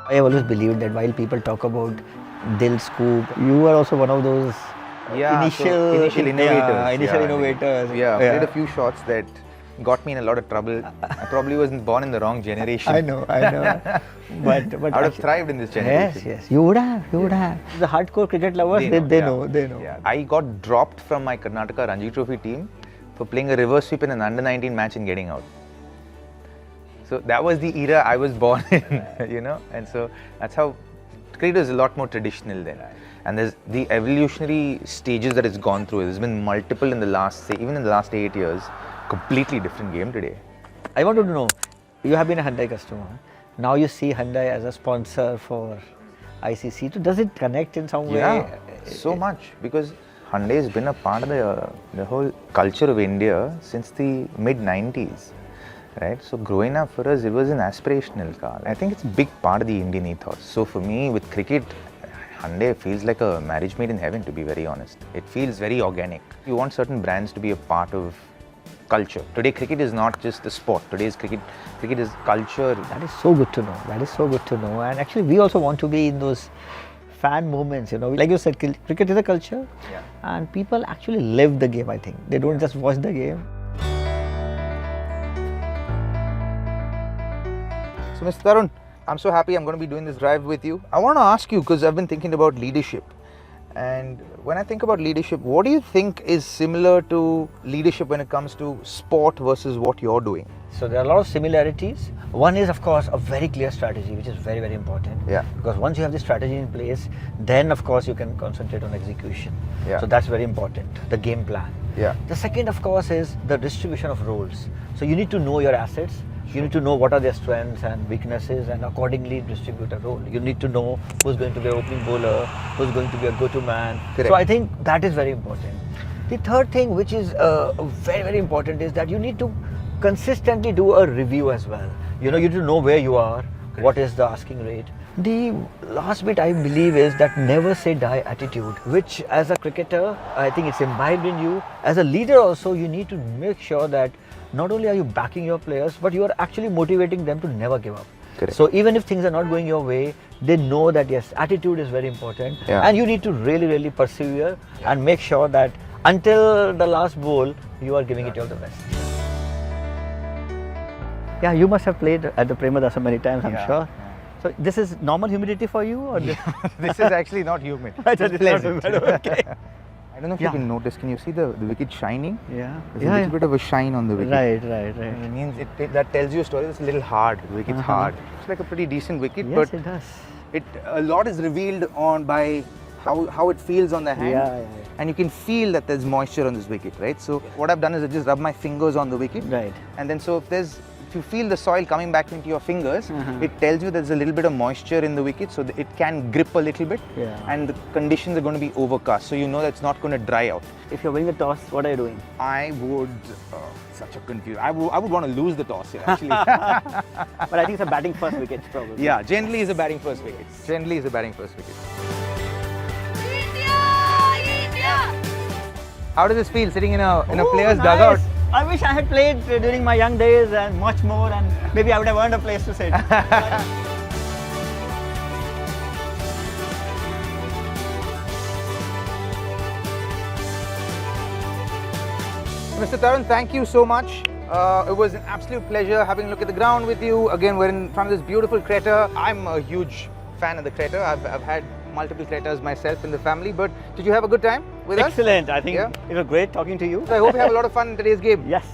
I always believed that while people talk about Dil Scoop, you are also one of those initial innovators. I played a few shots that got me in a lot of trouble. I probably wasn't born in the wrong generation. I know. but I would have thrived in this generation. Yes, you would have. The hardcore cricket lovers, they know. Yeah. I got dropped from my Karnataka Ranji Trophy team for playing a reverse sweep in an under-19 match and getting out. So that was the era I was born in, and so that's how cricket is a lot more traditional then. And there's the evolutionary stages that it's gone through. There's been multiple in the last, even in the last 8 years, completely different game today. I wanted to know, you have been a Hyundai customer. Now you see Hyundai as a sponsor for ICC. So does it connect in some way? Yeah, so much, because Hyundai has been a part of the whole culture of India since the mid-90s. Right? So growing up for us, it was an aspirational car. I think it's a big part of the Indian ethos. So for me, with cricket, Hyundai feels like a marriage made in heaven, to be very honest. It feels very organic. You want certain brands to be a part of culture. Today, cricket is not just a sport. Today's cricket is culture. That is so good to know. And actually, we also want to be in those fan moments, Like you said, cricket is a culture. Yeah. And people actually live the game, I think. They don't just watch the game. So Mr. Tarun, I'm so happy I'm going to be doing this drive with you. I want to ask you, because I've been thinking about leadership. And when I think about leadership, what do you think is similar to leadership when it comes to sport versus what you're doing? So there are a lot of similarities. One is, of course, a very clear strategy, which is very, very important. Yeah. Because once you have the strategy in place, then of course you can concentrate on execution. Yeah. So that's very important, the game plan. Yeah. The second, of course, is the distribution of roles. So you need to know your assets. You need to know what are their strengths and weaknesses and accordingly distribute a role. You need to know who's going to be an opening bowler, who's going to be a go-to man. Correct. So I think that is very important. The third thing, which is very, very important, is that you need to consistently do a review as well. You need to know where you are, what is the asking rate. The last bit I believe is that never say die attitude, which as a cricketer, I think it's imbibed in you. As a leader also, you need to make sure that not only are you backing your players, but you are actually motivating them to never give up. Correct. So even if things are not going your way, they know that yes, attitude is very important. Yeah. And you need to really, really persevere and make sure that until the last ball, you are giving it all the best. Yeah, you must have played at the Premadasa many times, I'm sure. So this is normal humidity for you, or this This is actually not humid. It's pleasant. Okay. I don't know if you can notice. Can you see the wicket shining? Yeah. There's a little bit of a shine on the wicket. Right. It means that tells you a story. It's a little hard. The wicket's hard. It's like a pretty decent wicket, Yes, but it does. a lot is revealed by how it feels on the hand. Yeah. And you can feel that there's moisture on this wicket, right? So what I've done is I just rub my fingers on the wicket. Right. And then so if you feel the soil coming back into your fingers, it tells you there's a little bit of moisture in the wicket, so that it can grip a little bit. Yeah. And the conditions are going to be overcast, so you know that it's not going to dry out. If you're winning the toss, what are you doing? I would, such a confusion. I would want to lose the toss here, actually. But I think it's a batting first wicket, probably. Yeah, generally is a batting first wicket. How does this feel sitting in a player's dugout? I wish I had played during my young days and much more, and maybe I would have earned a place to sit. Mr. Tarun, thank you so much. It was an absolute pleasure having a look at the ground with you. Again, we're in front of this beautiful crater. I'm a huge fan of the crater. I've had multiple craters myself in the family, but did you have a good time with us? Excellent. I think it was great talking to you. So I hope you have a lot of fun in today's game. Yes.